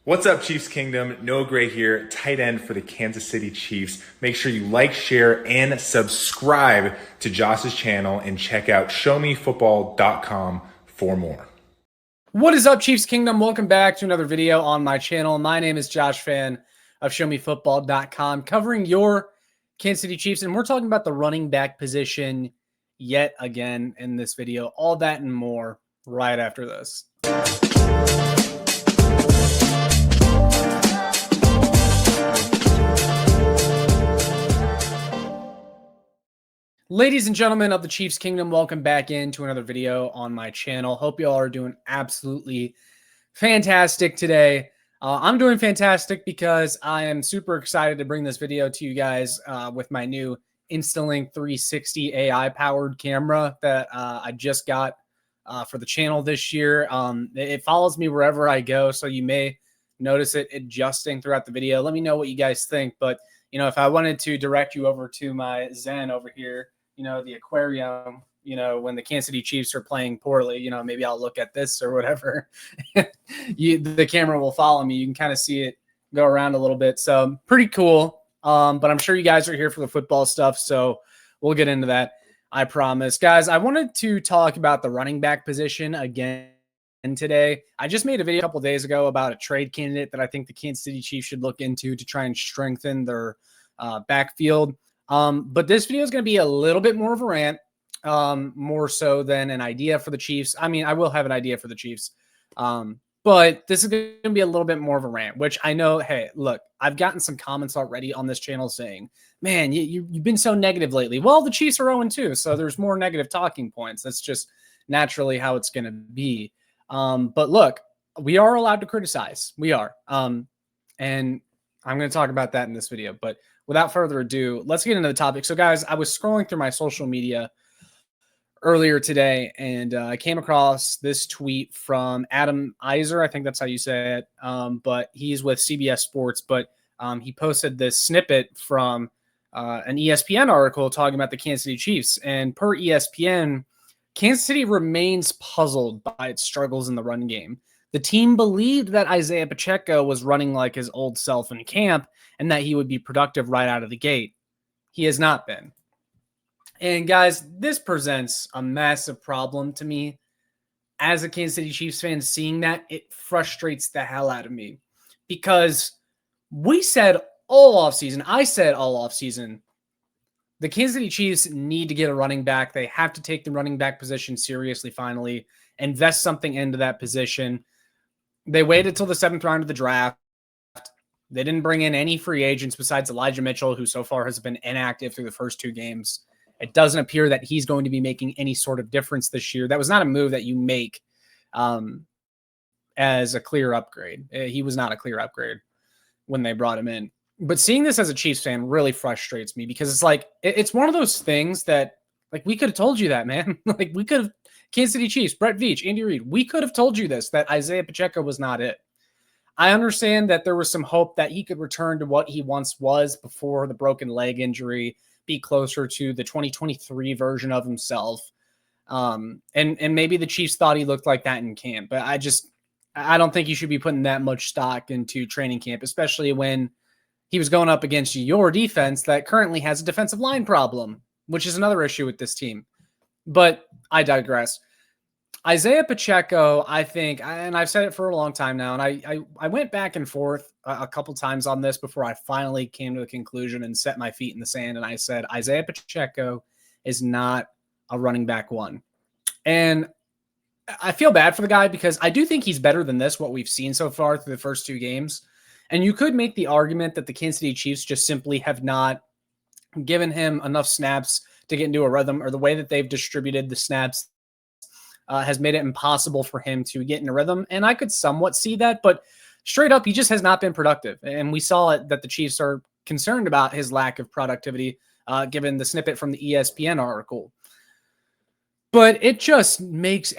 What's up, Chiefs Kingdom? Noah Gray here, tight end for the Kansas City Chiefs. Make sure you like, share, and subscribe to Josh's channel and check out showmefootball.com for more. What is up, Chiefs Kingdom? Welcome back to another video on my channel. My name is Josh Fan of showmefootball.com, covering your Kansas City Chiefs, and we're talking about the running back position yet again in this video. All that and more right after this. Ladies and gentlemen of the Chiefs Kingdom, welcome back into another video on my channel. Hope you all are doing absolutely fantastic today. I'm doing fantastic because I am super excited to bring this video to you guys with my new Instalink 360 AI-powered camera that I just got for the channel this year. It follows me wherever I go, so you may notice it adjusting throughout the video. Let me know what you guys think, but you know, if I wanted to direct you over to my Zen over here, you know, the aquarium, you know, when the Kansas City Chiefs are playing poorly, you know, maybe I'll look at this or whatever. The camera will follow me. You can kind of see it go around a little bit. So pretty cool. But I'm sure you guys are here for the football stuff. So we'll get into that, I promise. Guys, I wanted to talk about the running back position again today. I just made a video a couple days ago about a trade candidate that I think the Kansas City Chiefs should look into to try and strengthen their backfield. But this video is going to be a little bit more of a rant, more so than an idea for the Chiefs. I mean, I will have an idea for the Chiefs. But this is going to be a little bit more of a rant, which I know, hey, look, I've gotten some comments already on this channel saying, man, you've been so negative lately. Well, the Chiefs are 0-2, so there's more negative talking points. That's just naturally how it's going to be. But look, we are allowed to criticize. We are. And I'm going to talk about that in this video. But without further ado, let's get into the topic. So, guys, I was scrolling through my social media earlier today, and I came across this tweet from Adam Iser. I think that's how you say it. But he's with CBS Sports. But he posted this snippet from an ESPN article talking about the Kansas City Chiefs. And per ESPN, Kansas City remains puzzled by its struggles in the run game. The team believed that Isaiah Pacheco was running like his old self in camp and that he would be productive right out of the gate. He has not been. And guys, this presents a massive problem to me. As a Kansas City Chiefs fan, seeing that, it frustrates the hell out of me. Because we said all offseason, I said all offseason, the Kansas City Chiefs need to get a running back. They have to take the running back position seriously finally, invest something into that position. They waited till the 7th round of the draft. They didn't bring in any free agents besides Elijah Mitchell, who so far has been inactive through the first 2 games. It doesn't appear that he's going to be making any sort of difference this year. That was not a move that you make as a clear upgrade. He was not a clear upgrade when they brought him in. But seeing this as a Chiefs fan really frustrates me because it's like, it's one of those things that, like, we could have told you that, man. Like, we could have, Kansas City Chiefs, Brett Veach, Andy Reid, we could have told you this, that Isaiah Pacheco was not it. I understand that there was some hope that he could return to what he once was before the broken leg injury, be closer to the 2023 version of himself. And maybe the Chiefs thought he looked like that in camp, but I don't think you should be putting that much stock into training camp, especially when he was going up against your defense that currently has a defensive line problem, which is another issue with this team. But I digress. Isaiah Pacheco, I think, and I've said it for a long time now, and I went back and forth a couple times on this before I finally came to the conclusion and set my feet in the sand, and I said Isaiah Pacheco is not a running back 1. And I feel bad for the guy because I do think he's better than this, what we've seen so far through the first 2 games. And you could make the argument that the Kansas City Chiefs just simply have not given him enough snaps to get into a rhythm, or the way that they've distributed the snaps has made it impossible for him to get in a rhythm. And I could somewhat see that, but straight up, he just has not been productive. And we saw it that the Chiefs are concerned about his lack of productivity, given the snippet from the ESPN article. But it just makes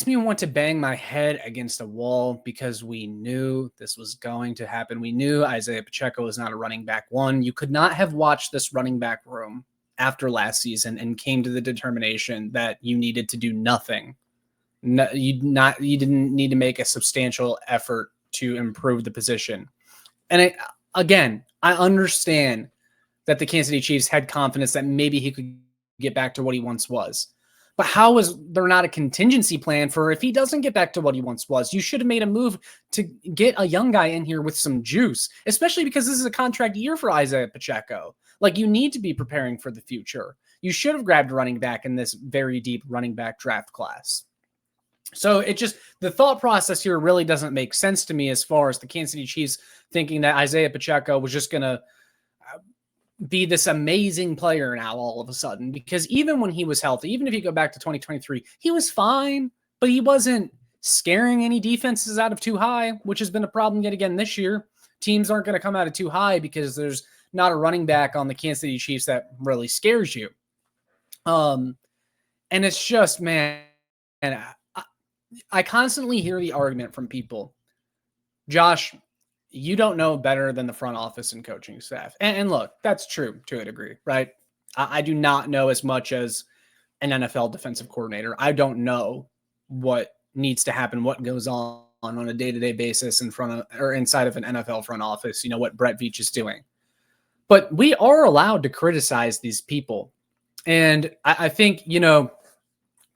me want to bang my head against a wall because we knew this was going to happen. We knew Isaiah Pacheco was not a running back 1. You could not have watched this running back room after last season and came to the determination that you needed to do nothing. No, you didn't need to make a substantial effort to improve the position. And again, I understand that the Kansas City Chiefs had confidence that maybe he could get back to what he once was. But how is there not a contingency plan for if he doesn't get back to what he once was? You should have made a move to get a young guy in here with some juice, especially because this is a contract year for Isaiah Pacheco. Like, you need to be preparing for the future. You should have grabbed a running back in this very deep running back draft class. So the thought process here really doesn't make sense to me as far as the Kansas City Chiefs thinking that Isaiah Pacheco was just going to be this amazing player now all of a sudden, because even when he was healthy, even if you go back to 2023, he was fine, but he wasn't scaring any defenses out of too high, which has been a problem yet again this year. Teams aren't going to come out of too high because there's not a running back on the Kansas City Chiefs that really scares you. And it's just, man, and I constantly hear the argument from people, Josh, you don't know better than the front office and coaching staff. And look, that's true to a degree, right? I do not know as much as an NFL defensive coordinator. I don't know what needs to happen, what goes on a day-to-day basis in front of or inside of an NFL front office, what Brett Veach is doing. But we are allowed to criticize these people. And I think,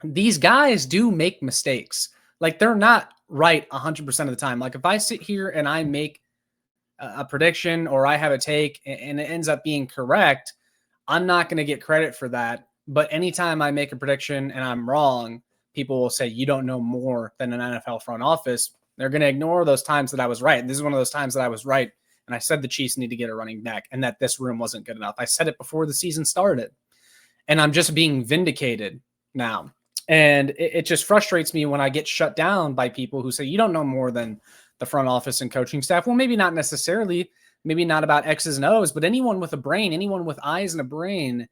these guys do make mistakes. Like, they're not right 100% of the time. Like, if I sit here and I make a prediction or I have a take and it ends up being correct, I'm not going to get credit for that. But anytime I make a prediction and I'm wrong, people will say, you don't know more than an NFL front office. They're going to ignore those times that I was right. And this is one of those times that I was right. And I said the Chiefs need to get a running back and that this room wasn't good enough. I said it before the season started. And I'm just being vindicated now. And it just frustrates me when I get shut down by people who say, you don't know more than the front office and coaching staff. Well, maybe not necessarily, maybe not about X's and O's, but anyone with a brain, anyone with eyes and a brain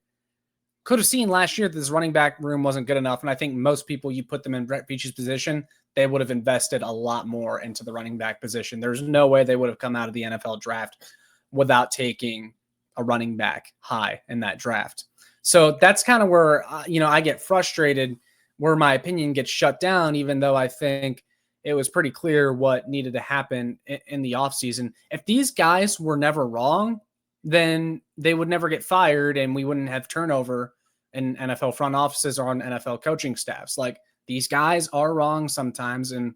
could have seen last year that this running back room wasn't good enough. And I think most people, you put them in Brett Veach's position, they would have invested a lot more into the running back position. There's no way they would have come out of the NFL draft without taking a running back high in that draft. So that's kind of where, I get frustrated, where my opinion gets shut down, even though I think it was pretty clear what needed to happen in the offseason. If these guys were never wrong, then they would never get fired and we wouldn't have turnover in NFL front offices or on NFL coaching staffs. Like, these guys are wrong sometimes and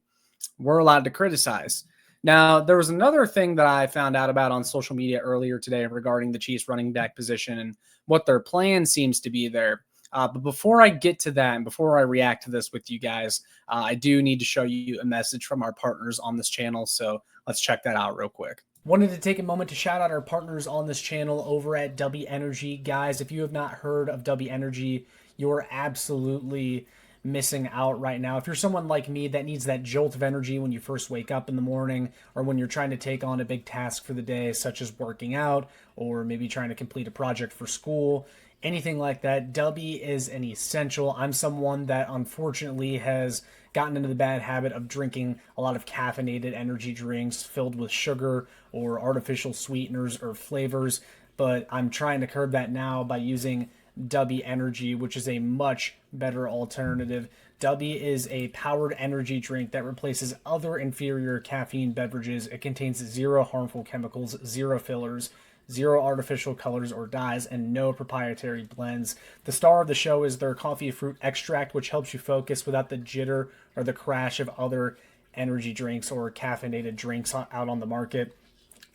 we're allowed to criticize. Now, there was another thing that I found out about on social media earlier today regarding the Chiefs running back position and what their plan seems to be there. But before I get to that and before I react to this with you guys, I do need to show you a message from our partners on this channel. So let's check that out real quick. Wanted to take a moment to shout out our partners on this channel over at W Energy. Guys, if you have not heard of W Energy, you're absolutely missing out right now. If you're someone like me that needs that jolt of energy when you first wake up in the morning or when you're trying to take on a big task for the day, such as working out or maybe trying to complete a project for school, anything like that, W is an essential. I'm someone that unfortunately has gotten into the bad habit of drinking a lot of caffeinated energy drinks filled with sugar or artificial sweeteners or flavors, but I'm trying to curb that now by using W Energy, which is a much better alternative. W is a powered energy drink that replaces other inferior caffeine beverages. It contains zero harmful chemicals, zero fillers, zero artificial colors or dyes, and no proprietary blends. The star of the show is their coffee fruit extract, which helps you focus without the jitter or the crash of other energy drinks or caffeinated drinks out on the market.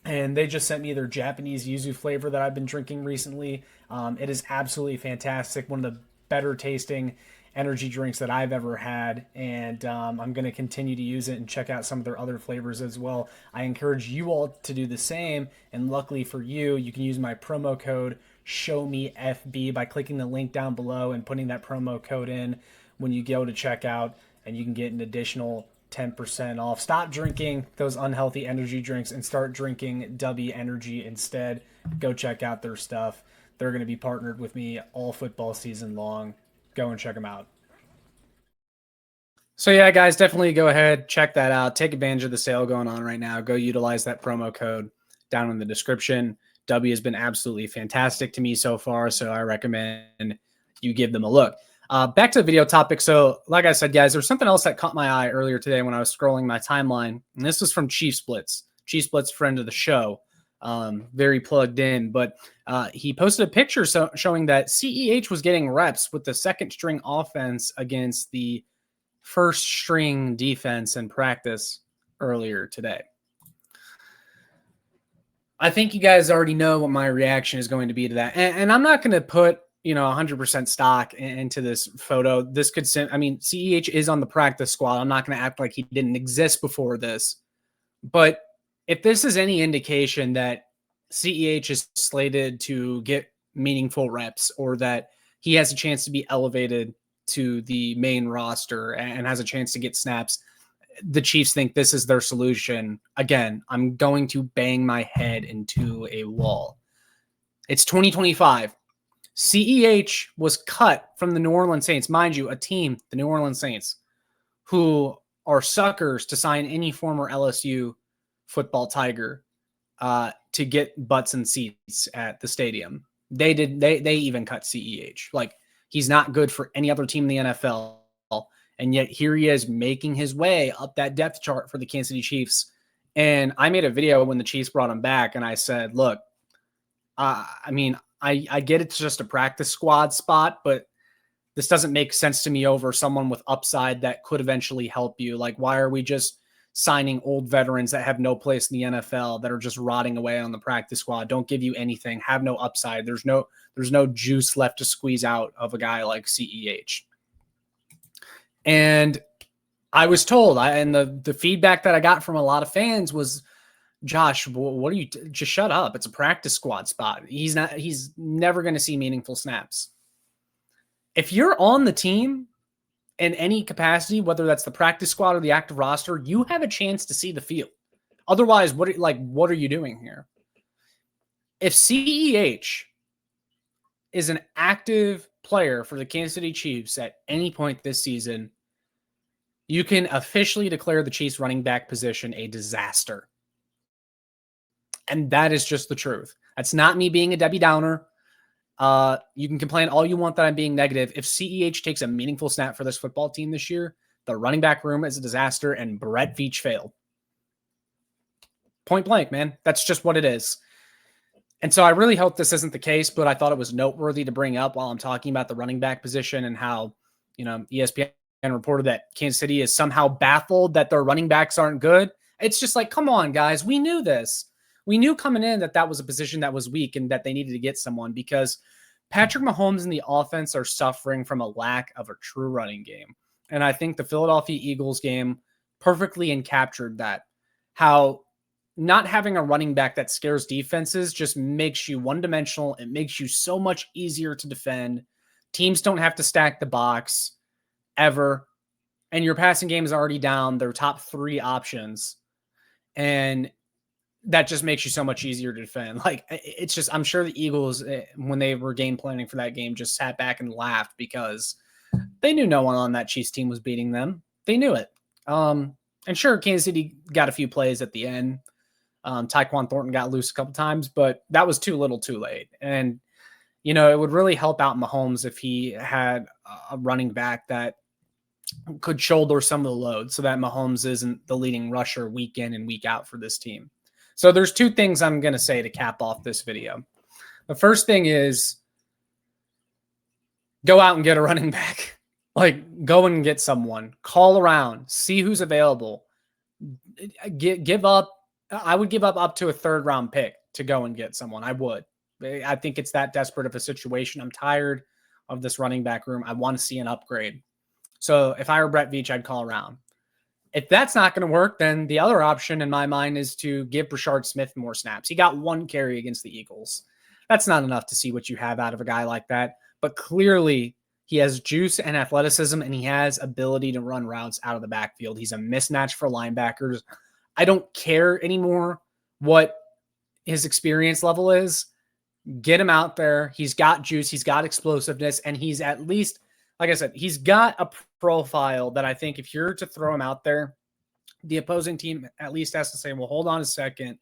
And they just sent me their Japanese yuzu flavor that I've been drinking recently. It is absolutely fantastic. One of the better tasting energy drinks that I've ever had. And I'm going to continue to use it and check out some of their other flavors as well. I encourage you all to do the same. And luckily for you, you can use my promo code SHOWMEFB by clicking the link down below and putting that promo code in when you go to checkout, and you can get an additional 10% off. Stop drinking those unhealthy energy drinks and start drinking W Energy instead. Go check out their stuff. They're going to be partnered with me all football season long. Go and check them out. So yeah, guys, definitely go ahead, check that out. Take advantage of the sale going on right now. Go utilize that promo code down in the description. W has been absolutely fantastic to me so far, so I recommend you give them a look. Back to the video topic. So, like I said, guys, there's something else that caught my eye earlier today when I was scrolling my timeline, and this was from Chief Splits. Chief Splits, friend of the show, very plugged in. But he posted a picture showing that CEH was getting reps with the second string offense against the first string defense in practice earlier today. I think you guys already know what my reaction is going to be to that, and I'm not going to put 100% stock into this photo. This could CEH is on the practice squad. I'm not going to act like he didn't exist before this. But if this is any indication that CEH is slated to get meaningful reps, or that he has a chance to be elevated to the main roster and has a chance to get snaps, the Chiefs think this is their solution. Again, I'm going to bang my head into a wall. It's 2025. CEH was cut from the New Orleans Saints. Mind you, a team, the New Orleans Saints, who are suckers to sign any former LSU football Tiger to get butts and seats at the stadium. They even cut CEH. Like, he's not good for any other team in the NFL. And yet here he is making his way up that depth chart for the Kansas City Chiefs. And I made a video when the Chiefs brought him back, and I said, look, I get it's just a practice squad spot, but this doesn't make sense to me over someone with upside that could eventually help you. Like, why are we just signing old veterans that have no place in the NFL, that are just rotting away on the practice squad, don't give you anything, have no upside? There's no juice left to squeeze out of a guy like CEH. And I was told, and the feedback that I got from a lot of fans was, Josh, what are you? Just shut up. It's a practice squad spot. He's never going to see meaningful snaps. If you're on the team in any capacity, whether that's the practice squad or the active roster, you have a chance to see the field. Otherwise, what are you doing here? If CEH is an active player for the Kansas City Chiefs at any point this season, you can officially declare the Chiefs running back position a disaster. And that is just the truth. That's not me being a Debbie Downer. You can complain all you want that I'm being negative. If CEH takes a meaningful snap for this football team this year, the running back room is a disaster, and Brett Veach failed. Point blank, man. That's just what it is. And so I really hope this isn't the case, but I thought it was noteworthy to bring up while I'm talking about the running back position and how, ESPN reported that Kansas City is somehow baffled that their running backs aren't good. It's just like, come on, guys. We knew this. We knew coming in that was a position that was weak and that they needed to get someone, because Patrick Mahomes and the offense are suffering from a lack of a true running game. And I think the Philadelphia Eagles game perfectly encaptured that. How not having a running back that scares defenses just makes you one-dimensional. It makes you so much easier to defend. Teams don't have to stack the box ever. And your passing game is already down their top three options. And that just makes you so much easier to defend. Like, it's just, I'm sure the Eagles, when they were game planning for that game, just sat back and laughed because they knew no one on that Chiefs team was beating them. They knew it. And sure, Kansas City got a few plays at the end. Tyquan Thornton got loose a couple times, but that was too little too late. And, it would really help out Mahomes if he had a running back that could shoulder some of the load so that Mahomes isn't the leading rusher week in and week out for this team. So there's two things I'm going to say to cap off this video. The first thing is go out and get a running back. Like, go and get someone. Call around. See who's available. Give up. I would give up to a third-round pick to go and get someone. I would. I think it's that desperate of a situation. I'm tired of this running back room. I want to see an upgrade. So if I were Brett Veach, I'd call around. If that's not going to work, then the other option in my mind is to give Brashard Smith more snaps. He got one carry against the Eagles. That's not enough to see what you have out of a guy like that. But clearly, he has juice and athleticism, and he has ability to run routes out of the backfield. He's a mismatch for linebackers. I don't care anymore what his experience level is. Get him out there. He's got juice. He's got explosiveness, and he's at least, like I said, he's got a profile that I think if you're to throw him out there, the opposing team at least has to say, well, hold on a second.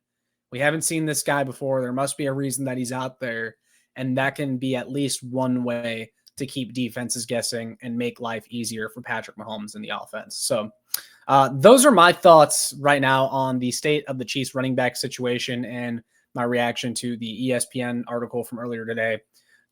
We haven't seen this guy before. There must be a reason that he's out there. And that can be at least one way to keep defenses guessing and make life easier for Patrick Mahomes in the offense. So those are my thoughts right now on the state of the Chiefs running back situation and my reaction to the ESPN article from earlier today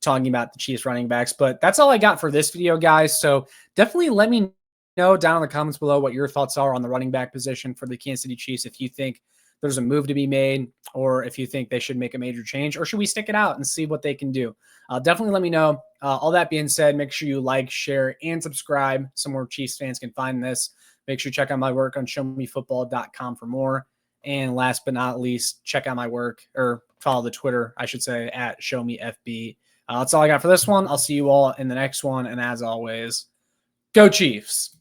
talking about the Chiefs running backs. But that's all I got for this video, guys. So definitely let me know down in the comments below what your thoughts are on the running back position for the Kansas City Chiefs. If you think there's a move to be made, or if you think they should make a major change, or should we stick it out and see what they can do? Definitely let me know. All that being said, make sure you like, share, and subscribe so more Chiefs fans can find this. Make sure you check out my work on showmefootball.com for more. And last but not least, check out my work, or follow the Twitter, I should say, at showmefb. That's all I got for this one. I'll see you all in the next one. And as always, go Chiefs.